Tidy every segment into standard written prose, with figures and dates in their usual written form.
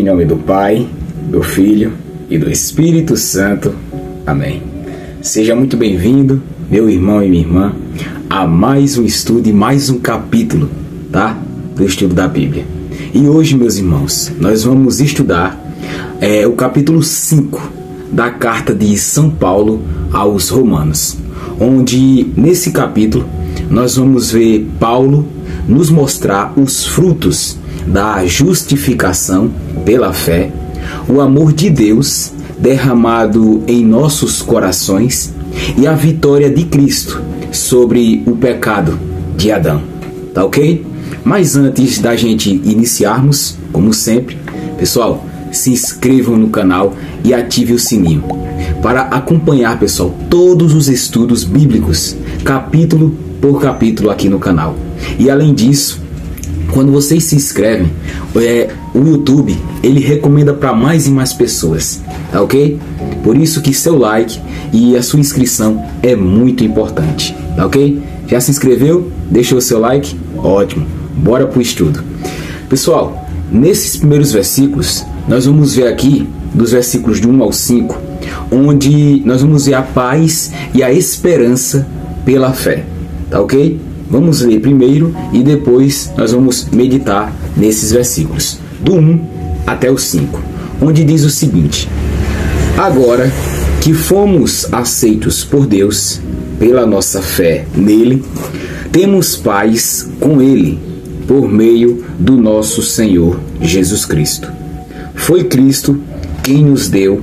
nome do Pai, do Filho e do Espírito Santo. Amém. Seja muito bem-vindo, meu irmão e minha irmã, a mais um estudo e mais um capítulo, tá? Do estudo da Bíblia. E hoje, meus irmãos, nós vamos estudar o capítulo 5 da carta de São Paulo aos Romanos, onde nesse capítulo nós vamos ver Paulo nos mostrar os frutos da justificação pela fé, o amor de Deus derramado em nossos corações e a vitória de Cristo sobre o pecado de Adão. Tá ok? Mas antes da gente iniciarmos, como sempre, pessoal, se inscrevam no canal e ative o sininho para acompanhar, pessoal, todos os estudos bíblicos, capítulo por capítulo aqui no canal. E além disso, quando vocês se inscrevem, o YouTube ele recomenda para mais e mais pessoas, tá ok? Por isso que seu like e a sua inscrição é muito importante, tá ok? Já se inscreveu? Deixou o seu like? Ótimo! Bora pro estudo. Pessoal, nesses primeiros versículos, nós vamos ver aqui, dos versículos de 1 ao 5, onde nós vamos ver a paz e a esperança pela fé, tá ok? Vamos ler primeiro e depois nós vamos meditar nesses versículos, do 1 até o 5, onde diz o seguinte: agora que fomos aceitos por Deus pela nossa fé nele, temos paz com ele por meio do nosso Senhor Jesus Cristo. Foi Cristo quem nos deu,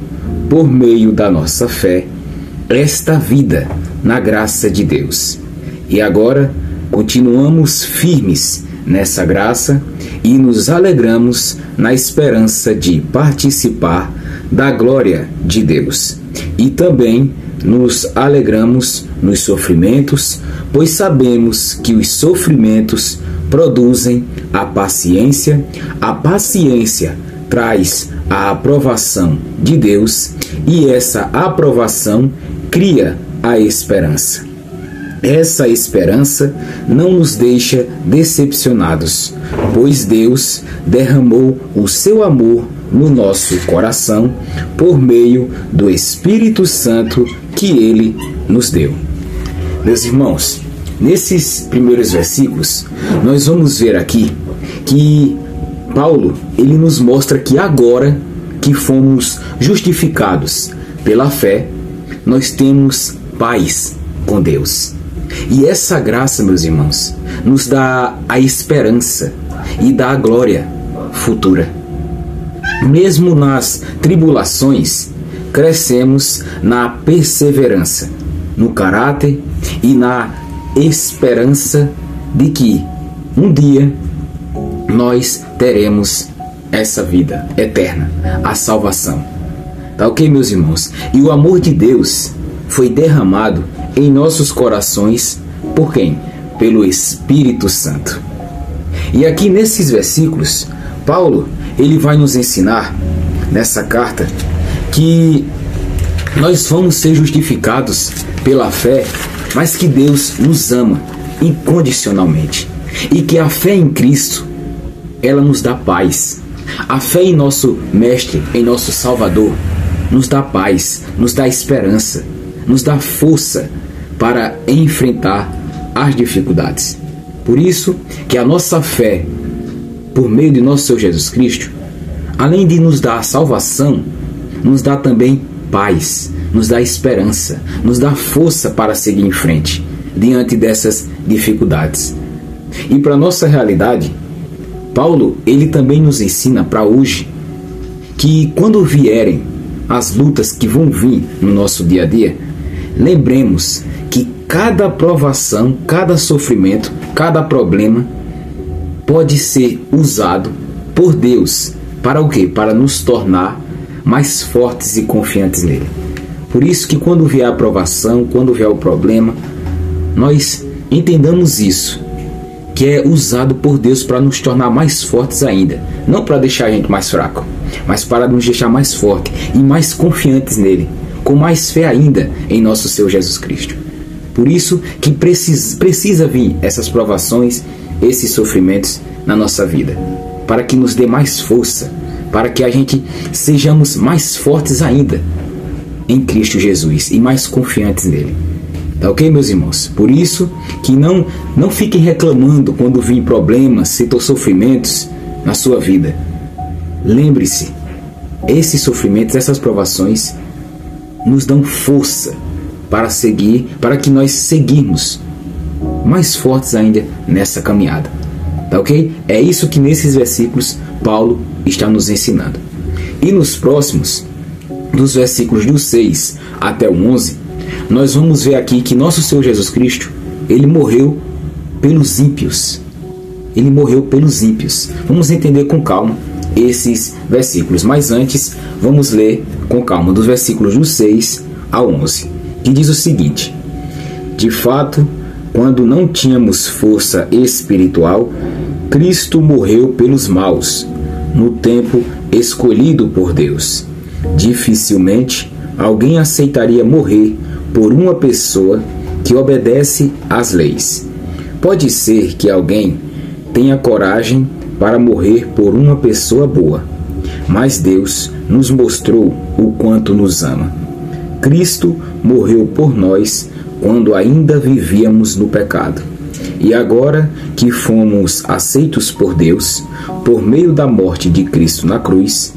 por meio da nossa fé, esta vida na graça de Deus. E agora continuamos firmes nessa graça e nos alegramos na esperança de participar da glória de Deus. E também nos alegramos nos sofrimentos, pois sabemos que os sofrimentos produzem a paciência traz a aprovação de Deus e essa aprovação cria a esperança. Essa esperança não nos deixa decepcionados, pois Deus derramou o seu amor no nosso coração por meio do Espírito Santo que Ele nos deu. Meus irmãos, nesses primeiros versículos, nós vamos ver aqui que Paulo ele nos mostra que agora que fomos justificados pela fé, nós temos paz com Deus. E essa graça, meus irmãos, nos dá a esperança e dá a glória futura. Mesmo nas tribulações, crescemos na perseverança, no caráter e na esperança de que um dia nós teremos essa vida eterna, a salvação. Tá ok, meus irmãos? E o amor de Deus foi derramado em nossos corações por quem? Pelo Espírito Santo. E aqui nesses versículos, Paulo ele vai nos ensinar nessa carta que nós vamos ser justificados pela fé, mas que Deus nos ama incondicionalmente e que a fé em Cristo ela nos dá paz. A fé em nosso Mestre, em nosso Salvador, nos dá paz, nos dá esperança, nos dá força para enfrentar as dificuldades. Por isso que a nossa fé, por meio de nosso Senhor Jesus Cristo, além de nos dar salvação, nos dá também paz, nos dá esperança, nos dá força para seguir em frente diante dessas dificuldades. E para a nossa realidade, Paulo ele também nos ensina para hoje que quando vierem as lutas que vão vir no nosso dia a dia, lembremos que cada provação, cada sofrimento, cada problema pode ser usado por Deus para o quê? Para nos tornar mais fortes e confiantes nele. Por isso que quando vier a provação, quando vier o problema, nós entendamos isso, que é usado por Deus para nos tornar mais fortes ainda. Não para deixar a gente mais fraco, mas para nos deixar mais fortes e mais confiantes nele, com mais fé ainda em nosso Senhor Jesus Cristo. Por isso que precisa vir essas provações, esses sofrimentos na nossa vida, para que nos dê mais força para que a gente sejamos mais fortes ainda em Cristo Jesus e mais confiantes nele. Tá ok, meus irmãos? Por isso que não fiquem reclamando quando vir problemas ou sofrimentos na sua vida. Lembre-se, esses sofrimentos, essas provações nos dão força para seguir, para que nós seguimos mais fortes ainda nessa caminhada. Tá ok? É isso que nesses versículos Paulo está nos ensinando. E nos próximos, dos versículos do 6 até o 11, nós vamos ver aqui que nosso Senhor Jesus Cristo, ele morreu pelos ímpios. Ele morreu pelos ímpios. Vamos entender com calma esses versículos. Mas antes, vamos ler com calma dos versículos do 6 ao 11, que diz o seguinte: de fato, quando não tínhamos força espiritual, Cristo morreu pelos maus, no tempo escolhido por Deus. Dificilmente alguém aceitaria morrer por uma pessoa que obedece às leis. Pode ser que alguém tenha coragem para morrer por uma pessoa boa, mas Deus nos mostrou o quanto nos ama. Cristo morreu por nós quando ainda vivíamos no pecado. E agora que fomos aceitos por Deus, por meio da morte de Cristo na cruz,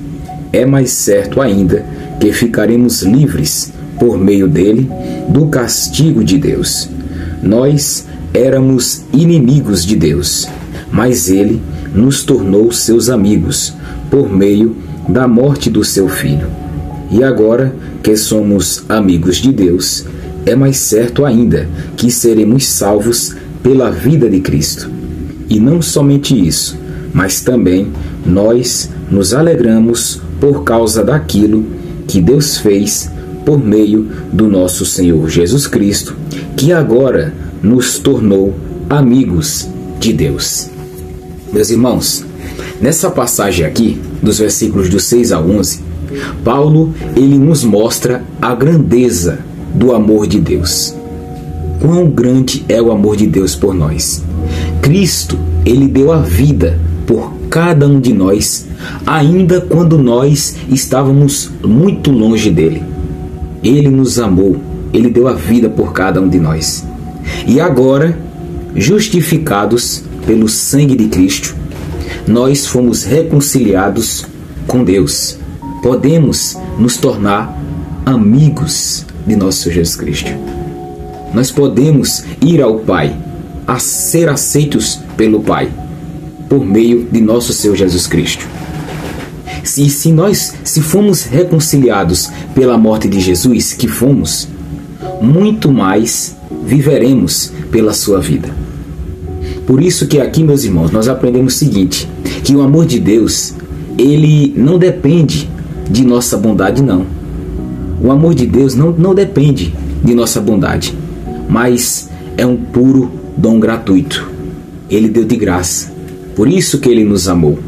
é mais certo ainda que ficaremos livres, por meio dele, do castigo de Deus. Nós éramos inimigos de Deus, mas ele nos tornou seus amigos, por meio da morte do seu Filho. E agora que somos amigos de Deus, é mais certo ainda que seremos salvos pela vida de Cristo. E não somente isso, mas também nós nos alegramos por causa daquilo que Deus fez por meio do nosso Senhor Jesus Cristo, que agora nos tornou amigos de Deus. Meus irmãos, nessa passagem aqui, dos versículos do 6 ao 11, Paulo, ele nos mostra a grandeza do amor de Deus. Quão grande é o amor de Deus por nós. Cristo, ele deu a vida por cada um de nós, ainda quando nós estávamos muito longe dele. Ele nos amou, ele deu a vida por cada um de nós. E agora, justificados pelo sangue de Cristo, nós fomos reconciliados com Deus. Podemos nos tornar amigos de nosso Senhor Jesus Cristo. Nós podemos ir ao Pai, a ser aceitos pelo Pai, por meio de nosso Senhor Jesus Cristo. Se fomos reconciliados pela morte de Jesus, que fomos, muito mais viveremos pela sua vida. Por isso que aqui, meus irmãos, nós aprendemos o seguinte, que o amor de Deus, ele não depende de nossa bondade, não. O amor de Deus não depende de nossa bondade, mas é um puro dom gratuito. Ele deu de graça. Por isso que ele nos amou.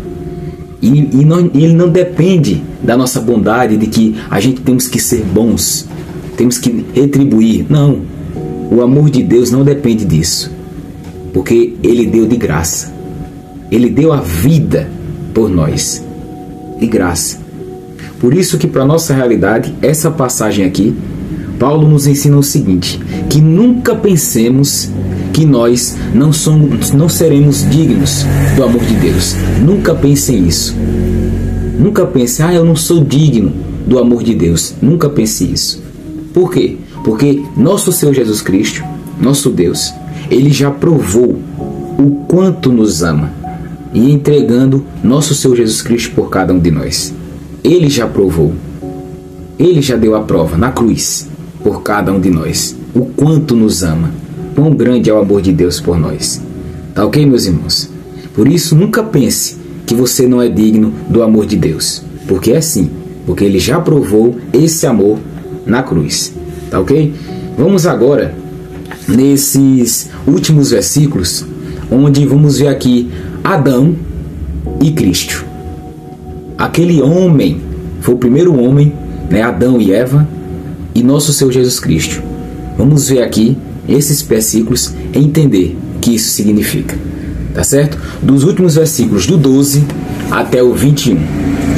E ele não depende da nossa bondade, de que a gente temos que ser bons, temos que retribuir. Não. O amor de Deus não depende disso. Porque ele deu de graça. Ele deu a vida por nós. De graça. Por isso que para a nossa realidade, essa passagem aqui, Paulo nos ensina o seguinte, que nunca pensemos que nós não seremos dignos do amor de Deus. Nunca pensem isso. Nunca pense, eu não sou digno do amor de Deus. Nunca pense isso. Por quê? Porque nosso Senhor Jesus Cristo, nosso Deus, ele já provou o quanto nos ama, e entregando nosso Senhor Jesus Cristo por cada um de nós. Ele já provou. Ele já deu a prova na cruz por cada um de nós. O quanto nos ama. Quão grande é o amor de Deus por nós. Tá ok, meus irmãos? Por isso, nunca pense que você não é digno do amor de Deus. Porque é sim. Porque ele já provou esse amor na cruz. Tá ok? Vamos agora nesses últimos versículos, onde vamos ver aqui Adão e Cristo. Aquele homem, foi o primeiro homem, né, Adão e Eva, e nosso Senhor Jesus Cristo. Vamos ver aqui esses versículos e entender o que isso significa. Tá certo? Dos últimos versículos do 12 até o 21.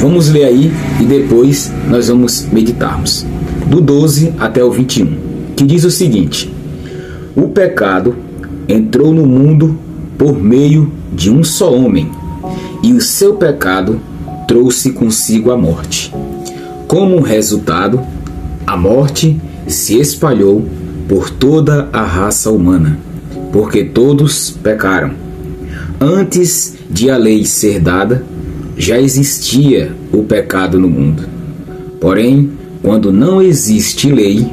Vamos ler aí e depois nós vamos meditarmos. Do 12 até o 21, que diz o seguinte: o pecado entrou no mundo por meio de um só homem, e o seu pecado trouxe consigo a morte. Como resultado, a morte se espalhou por toda a raça humana, porque todos pecaram. Antes de a lei ser dada, já existia o pecado no mundo. Porém, quando não existe lei,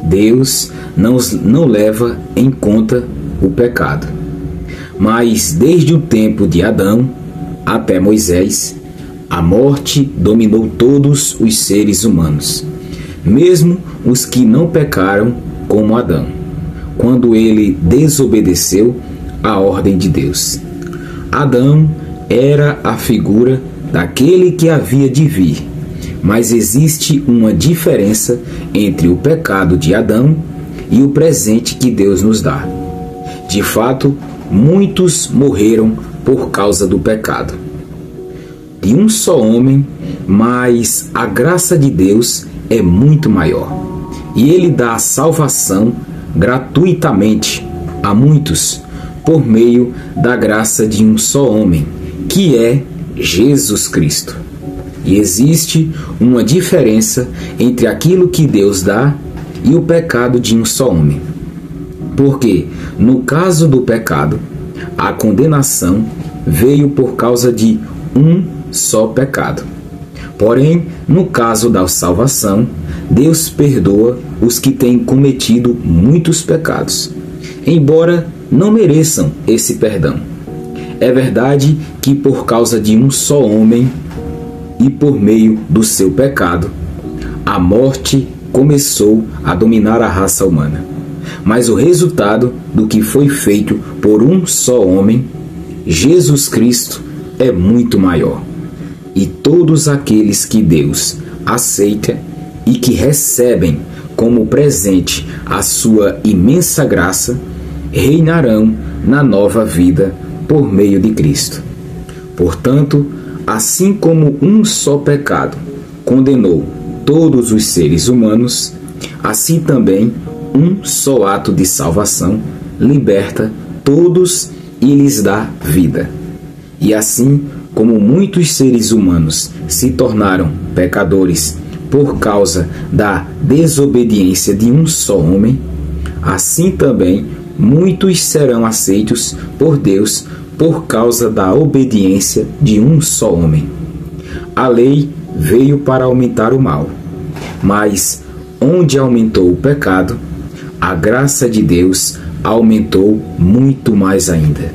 Deus não leva em conta o pecado. Mas desde o tempo de Adão até Moisés, a morte dominou todos os seres humanos, mesmo os que não pecaram como Adão, quando ele desobedeceu à ordem de Deus. Adão era a figura daquele que havia de vir, mas existe uma diferença entre o pecado de Adão e o presente que Deus nos dá. De fato, muitos morreram por causa do pecado de um só homem, mas a graça de Deus é muito maior, e Ele dá a salvação gratuitamente a muitos por meio da graça de um só homem, que é Jesus Cristo. E existe uma diferença entre aquilo que Deus dá e o pecado de um só homem. Porque, no caso do pecado, a condenação veio por causa de um só pecado. Porém, no caso da salvação, Deus perdoa os que têm cometido muitos pecados, embora não mereçam esse perdão. É verdade que por causa de um só homem e por meio do seu pecado, a morte começou a dominar a raça humana. Mas o resultado do que foi feito por um só homem, Jesus Cristo, é muito maior. E todos aqueles que Deus aceita e que recebem como presente a sua imensa graça, reinarão na nova vida por meio de Cristo. Portanto, assim como um só pecado condenou todos os seres humanos, assim também um só ato de salvação liberta todos e lhes dá vida. E assim como muitos seres humanos se tornaram pecadores por causa da desobediência de um só homem, assim também muitos serão aceitos por Deus por causa da obediência de um só homem. A lei veio para aumentar o mal, mas onde aumentou o pecado, a graça de Deus aumentou muito mais ainda.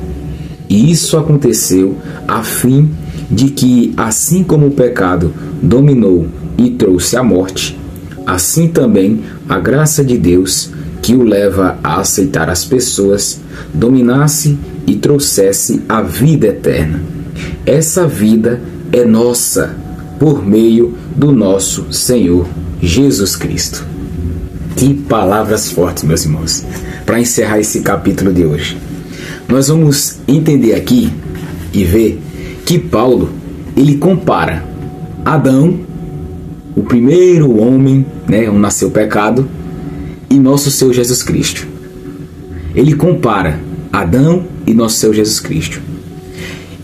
E isso aconteceu a fim de que, assim como o pecado dominou e trouxe a morte, assim também a graça de Deus, que o leva a aceitar as pessoas, dominasse e trouxesse a vida eterna. Essa vida é nossa por meio do nosso Senhor Jesus Cristo. Que palavras fortes, meus irmãos, para encerrar esse capítulo de hoje. Nós vamos entender aqui e ver que Paulo, ele compara Adão, o primeiro homem, onde nasceu o pecado, e nosso Senhor Jesus Cristo. Ele compara Adão e nosso Senhor Jesus Cristo.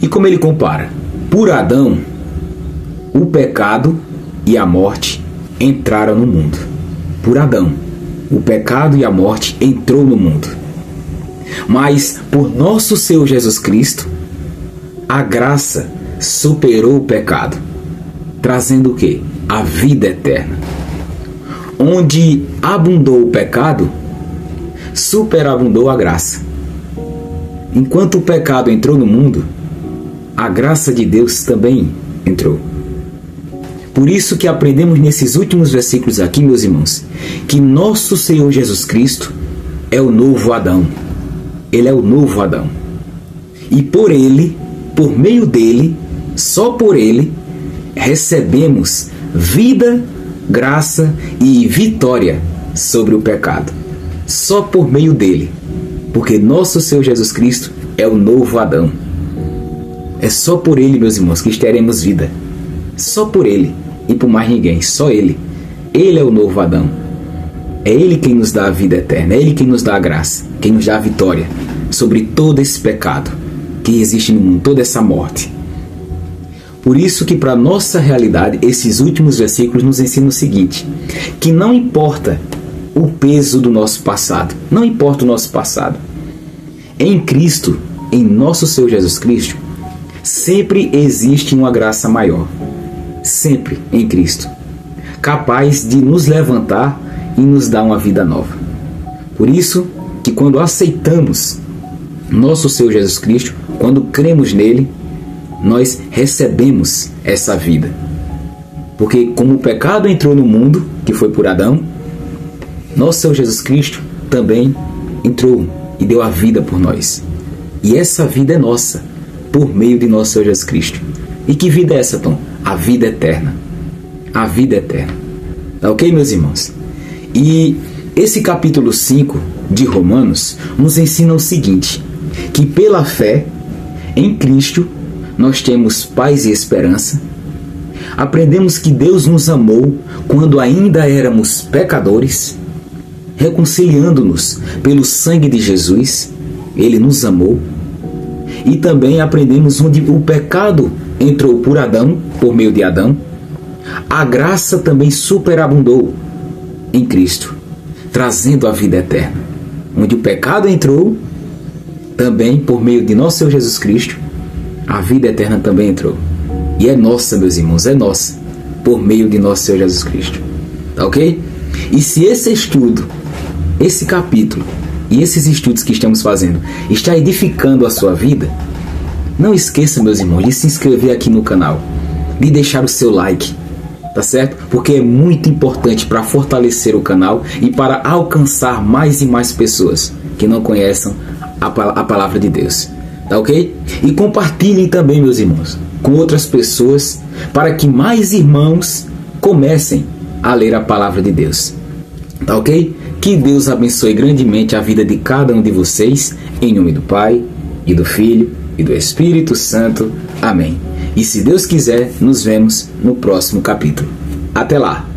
E como ele compara? Por Adão, o pecado e a morte entraram no mundo. Por Adão, o pecado e a morte entrou no mundo. Mas por nosso Senhor Jesus Cristo, a graça superou o pecado, trazendo o quê? A vida eterna. Onde abundou o pecado, superabundou a graça. Enquanto o pecado entrou no mundo, a graça de Deus também entrou. Por isso que aprendemos nesses últimos versículos aqui, meus irmãos, que nosso Senhor Jesus Cristo é o novo Adão. Ele é o novo Adão. E por ele, por meio dele, só por ele, recebemos vida, graça e vitória sobre o pecado. Só por meio dele. Porque nosso Senhor Jesus Cristo é o novo Adão. É só por ele, meus irmãos, que teremos vida. só por Ele e por mais ninguém, só Ele. Ele é o novo Adão. É Ele quem nos dá a vida eterna, é Ele quem nos dá a graça, quem nos dá a vitória sobre todo esse pecado que existe no mundo, toda essa morte. Por isso que para a nossa realidade, esses últimos versículos nos ensinam o seguinte, que não importa o peso do nosso passado, não importa o nosso passado, em Cristo, em nosso Senhor Jesus Cristo, sempre existe uma graça maior, sempre em Cristo, capaz de nos levantar e nos dar uma vida nova. Por isso que quando aceitamos nosso Senhor Jesus Cristo, quando cremos nele, nós recebemos essa vida. Porque como o pecado entrou no mundo, que foi por Adão, nosso Senhor Jesus Cristo também entrou e deu a vida por nós. E essa vida é nossa, por meio de nosso Senhor Jesus Cristo. E que vida é essa, Tom? A vida eterna. A vida eterna. Tá ok, meus irmãos? E esse capítulo 5 de Romanos nos ensina o seguinte, que pela fé em Cristo nós temos paz e esperança. Aprendemos que Deus nos amou quando ainda éramos pecadores, reconciliando-nos pelo sangue de Jesus. Ele nos amou. E também aprendemos onde o pecado entrou por Adão, por meio de Adão, a graça também superabundou em Cristo, trazendo a vida eterna. Onde o pecado entrou, também por meio de nosso Senhor Jesus Cristo, a vida eterna também entrou. E é nossa, meus irmãos, é nossa, por meio de nosso Senhor Jesus Cristo. Tá ok? E se esse estudo, esse capítulo e esses estudos que estamos fazendo está edificando a sua vida, não esqueça, meus irmãos, de se inscrever aqui no canal, de deixar o seu like, tá certo? Porque é muito importante para fortalecer o canal e para alcançar mais e mais pessoas que não conhecem a palavra de Deus, tá ok? E compartilhem também, meus irmãos, com outras pessoas, para que mais irmãos comecem a ler a palavra de Deus, tá ok? Que Deus abençoe grandemente a vida de cada um de vocês, em nome do Pai, e do Filho, e do Espírito Santo. Amém. E se Deus quiser, nos vemos no próximo capítulo. Até lá!